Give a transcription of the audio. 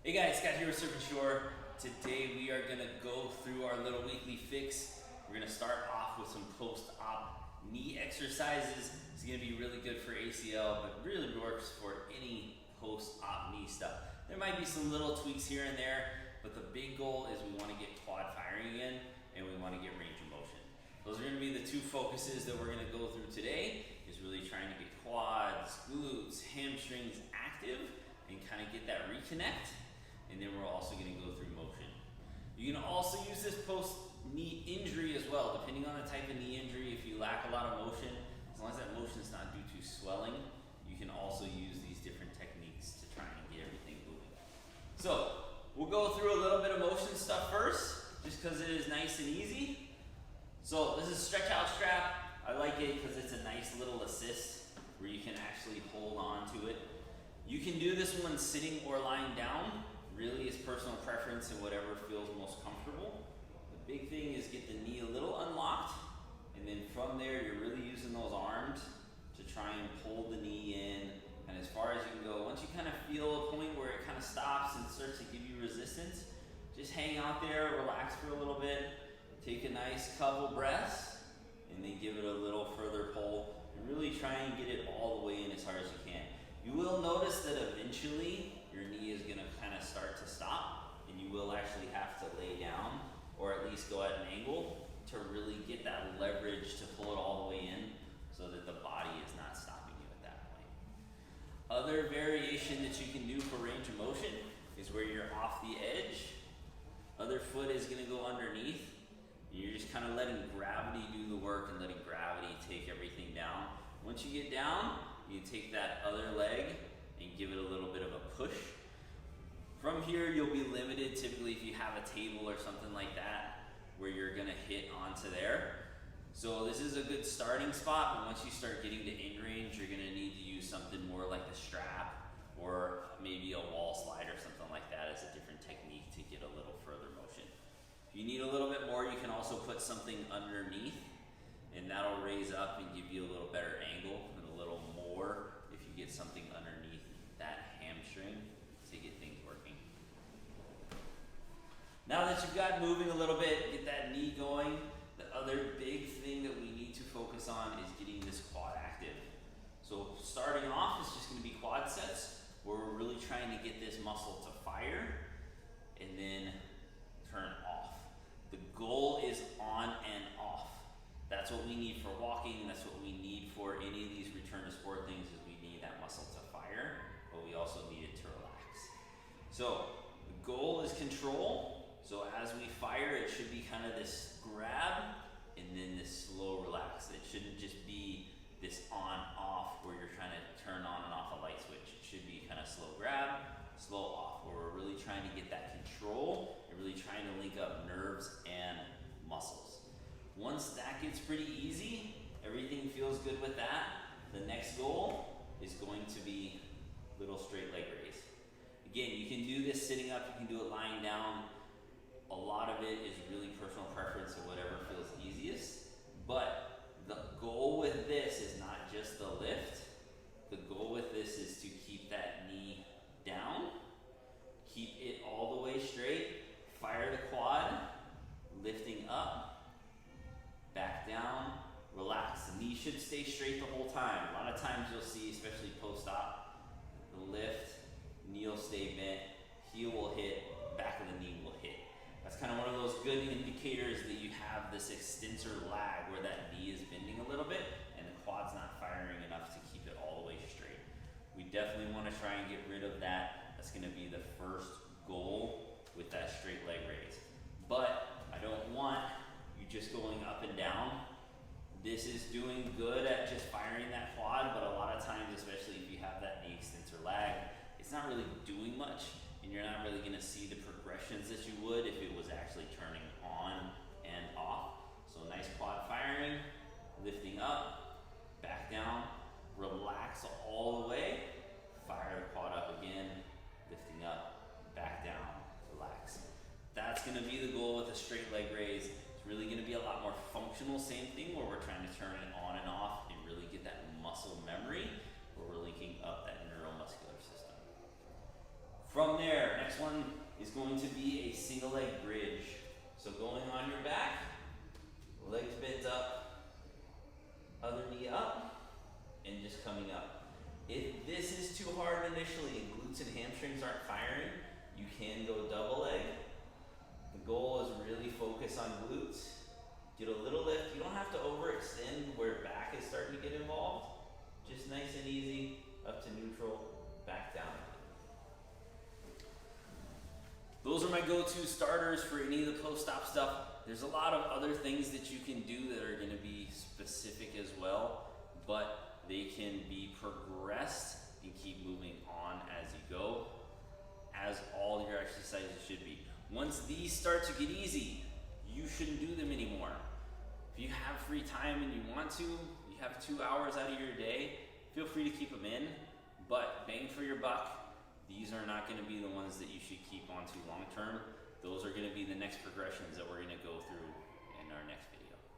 Hey guys, Scott here with Surf and Shore. Today we are going to go through our little weekly fix. We're going to start off with some post-op knee exercises. It's going to be really good for ACL, but really works for any post-op knee stuff. There might be some little tweaks here and there, but the big goal is we want to get quad firing again and we want to get range of motion. Those are going to be the two focuses that we're going to go through today, is really trying to get quads, glutes, hamstrings active and kind of get that reconnect. And then we're also going to go through motion. You can also use this post-knee injury as well, depending on the type of knee injury. If you lack a lot of motion, as long as that motion is not due to swelling, you can also use these different techniques to try and get everything moving. So we'll go through a little bit of motion stuff first, just because it is nice and easy. So this is stretch out strap. I like it because it's a nice little assist where you can actually hold on to it. You can do this one sitting or lying down. Really, it's personal preference and whatever feels most comfortable. The big thing is get the knee a little unlocked, and then from there, you're really using those arms to try and pull the knee in, and as far as you can go. Once you kind of feel a point where it kind of stops and starts to give you resistance, just hang out there, relax for a little bit, take a nice couple breaths, and then give it a little further pull, and really try and get it all the way in as hard as you can. You will notice that eventually your knee is going to kind of start to stop, and you will actually have to lay down or at least go at an angle to really get that leverage to pull it all the way in so that the body is not stopping you at that point. Other variation that you can do for range of motion is where you're off the edge. Other foot is going to go underneath. You're just kind of letting gravity do the work and letting gravity take everything down. Once you get down, you take that other leg and give it a little bit of a push. From here, you'll be limited typically if you have a table or something like that where you're gonna hit onto there. So this is a good starting spot, but once you start getting to in range, you're gonna need to use something more like the strap or maybe a wall slide or something like that as a different technique to get a little further motion. If you need a little bit more, you can also put something underneath, and that'll raise up and give you a little better angle and a little more if you get something underneath that hamstring to get things working. Now that you've got moving a little bit, get that knee going, the other big thing that we need to focus on is getting this quad active. So starting off, it's just going to be quad sets where we're really trying to get this muscle to fire and then turn off. The goal is on and off. That's what we need for walking. That's what we need for any of these return to sport things, is we need that muscle to fire, but we also need it to relax. So the goal is control. So as we fire, it should be kind of this grab and then this slow relax. It shouldn't just be this on-off where you're trying to turn on and off a light switch. It should be kind of slow grab, slow off, where we're really trying to get that control and really trying to link up nerves and muscles. Once that gets pretty easy, everything feels good with that, the next goal is going to be little straight leg raise. Again, you can do this sitting up, you can do it lying down. A lot of it is really personal preference of whatever feels easiest, but the goal with this is not just the lift. The goal with this is to keep that knee down, keep it all the way straight, fire the quad, lifting up, back down, relax. The knee should stay straight the whole time. A lot of times you'll see, especially post-op, the lift, knee will stay bent, heel will hit, back of the knee will hit. That's kind of one of those good indicators that you have this extensor lag where that knee is bending a little bit and the quad's not firing enough to keep it all the way straight. We definitely want to try and get rid of that. That's going to be the first goal with that straight leg raise. But I don't want you just going up and down. This is doing good at just firing that quad, but a lot of times, especially if you have that knee extensor lag, it's not really doing much, and you're not really gonna see the progressions that you would if it was actually turning on and off. So nice quad firing, lifting up, back down, relax all the way, fire the quad up again, lifting up, back down, relax. That's gonna be the goal with a straight leg raise. Really going to be a lot more functional, same thing, where we're trying to turn it on and off and really get that muscle memory where we're linking up that neuromuscular system. From there, next one is going to be a single leg bridge. So going on your back, legs bent up, other knee up, and just coming up. If this is too hard initially and glutes and hamstrings aren't firing, you can go double leg. The goal is really focus on glutes. Get a little lift. You don't have to overextend where back is starting to get involved. Just nice and easy, up to neutral, back down. Those are my go-to starters for any of the post-op stuff. There's a lot of other things that you can do that are going to be specific as well, but they can be progressed and keep moving on as you go, as all your exercises should be. Once these start to get easy, you shouldn't do them anymore. If you have free time and you want to, you have 2 hours out of your day, feel free to keep them in, but bang for your buck. These are not going to be the ones that you should keep on to long term. Those are going to be the next progressions that we're going to go through